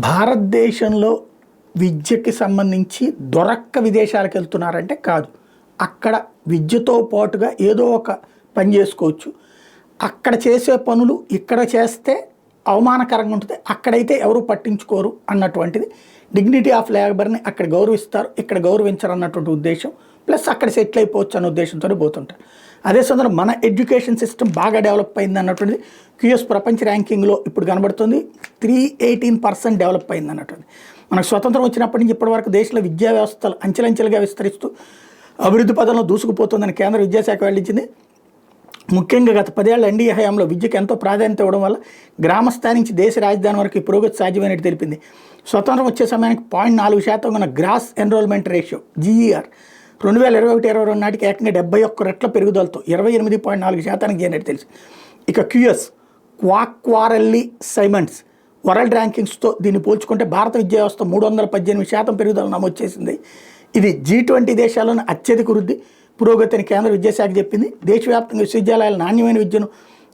భారతదేశంలో విద్యకి సంబంధించి దొరక్క విదేశాలకు వెళ్తున్నారంటే కాదు. అక్కడ విద్యతో పాటుగా ఏదో ఒక పని చేసుకోవచ్చు. అక్కడ చేసే పనులు ఇక్కడ చేస్తే అవమానకరంగా ఉంటుంది, అక్కడైతే ఎవరు పట్టించుకోరు అన్నటువంటిది. డిగ్నిటీ ఆఫ్ లేబర్ని అక్కడ గౌరవిస్తారు, ఇక్కడ గౌరవించరు అన్నటువంటి ఉద్దేశం. ప్లస్ అక్కడ సెటిల్ అయిపోవచ్చు అన్న ఉద్దేశంతోనే పోతుంటారు. అదే సందర్భంలో మన ఎడ్యుకేషన్ సిస్టమ్ బాగా డెవలప్ అయింది అన్నటువంటిది క్యూఎస్ ప్రపంచ ర్యాంకింగ్లో ఇప్పుడు కనబడుతుంది. 318% డెవలప్ అయింది అన్నటువంటి. మనకు స్వతంత్రం వచ్చినప్పటి నుంచి ఇప్పటివరకు దేశంలో విద్యా వ్యవస్థలు అంచెలంచెలుగా విస్తరిస్తూ అభివృద్ధి పదంలో దూసుకుపోతుందని కేంద్ర విద్యాశాఖ వెల్లడించింది. ముఖ్యంగా గత 10 ఏళ్ల ఎన్డీఏ హయాంలో విద్యకు ఎంతో ప్రాధాన్యత ఇవ్వడం వల్ల గ్రామస్థాయి నుంచి దేశ రాజధాని వరకు ఈ పురోగతి సాధ్యమైనట్టు తెలిపింది. స్వతంత్రం వచ్చే సమయానికి 0.4% ఉన్న గ్రాస్ ఎన్రోల్మెంట్ రేషియో జీఈఆర్ 2021-22 నాటికి ఏకంగా 71 రెట్ల పెరుగుదలతో 28.4% చేరినట్టు తెలిసి. ఇక క్యూఎస్ క్వాక్వారెల్లి సైమండ్స్ వరల్డ్ ర్యాంకింగ్స్తో దీన్ని పోల్చుకుంటే భారత విద్యా వ్యవస్థ 318% పెరుగుదల నమోదు చేసింది. ఇది G20 దేశాల్లోని అత్యధిక వృద్ధి పురోగతిని కేంద్ర విద్యాశాఖ చెప్పింది. దేశవ్యాప్తంగా విశ్వవిద్యాలయాల నాణ్యమైన విద్యను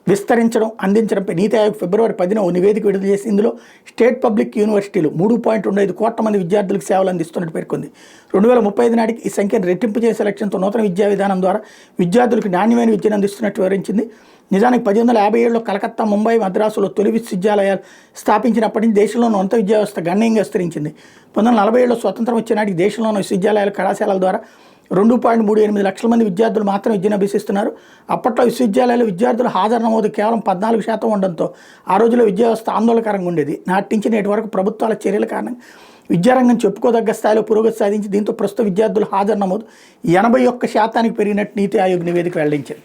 విస్తరించడం, అందించడంపై నీతి ఆయోగ్ ఫిబ్రవరి 10న ఓ నివేదిక విడుదల చేసి ఇందులో స్టేట్ పబ్లిక్ యూనివర్సిటీలు 3.25 కోట్ల మంది విద్యార్థులకు సేవలు అందిస్తున్నట్టు పేర్కొంది. 2035 నాటికి ఈ సంఖ్యను రెట్టింపు చేసే లక్ష్యంతో నూతన విద్యా విధానం ద్వారా విద్యార్థులకు నాణ్యమైన విద్యను అందిస్తున్నట్టు వివరించింది. నిజానికి 1857లో కలకత్తా, ముంబై, మద్రాసులో తొలి విశ్వవిద్యాలయాలు స్థాపించినప్పటి నుంచి దేశంలోని ఉన్నత విద్యా వ్యవస్థ గణనీయంగా విస్తరించింది. 1947లో స్వతంత్రం వచ్చే నాటికి దేశంలోని విశ్వవిద్యాలయాల కళాశాలల ద్వారా 2.38 లక్షల మంది విద్యార్థులు మాత్రం విద్యను అభ్యసిస్తున్నారు. అప్పట్లో విశ్వవిద్యాలయాలు విద్యార్థుల హాజరు నమోదు కేవలం 14% ఉండడంతో ఆ రోజుల్లో విద్యా వ్యవస్థ ఆందోళనకరంగా ఉండేది. నాటి నుంచి నేటి వరకు ప్రభుత్వాల చర్యల కారణంగా విద్యారంగం చెప్పుకోదగ్గ స్థాయిలో పురోగతి సాధించి దీంతో ప్రస్తుత విద్యార్థుల హాజరు నమోదు 81% పెరిగినట్టు నీతి ఆయోగ్ నివేదిక వెల్లడించింది.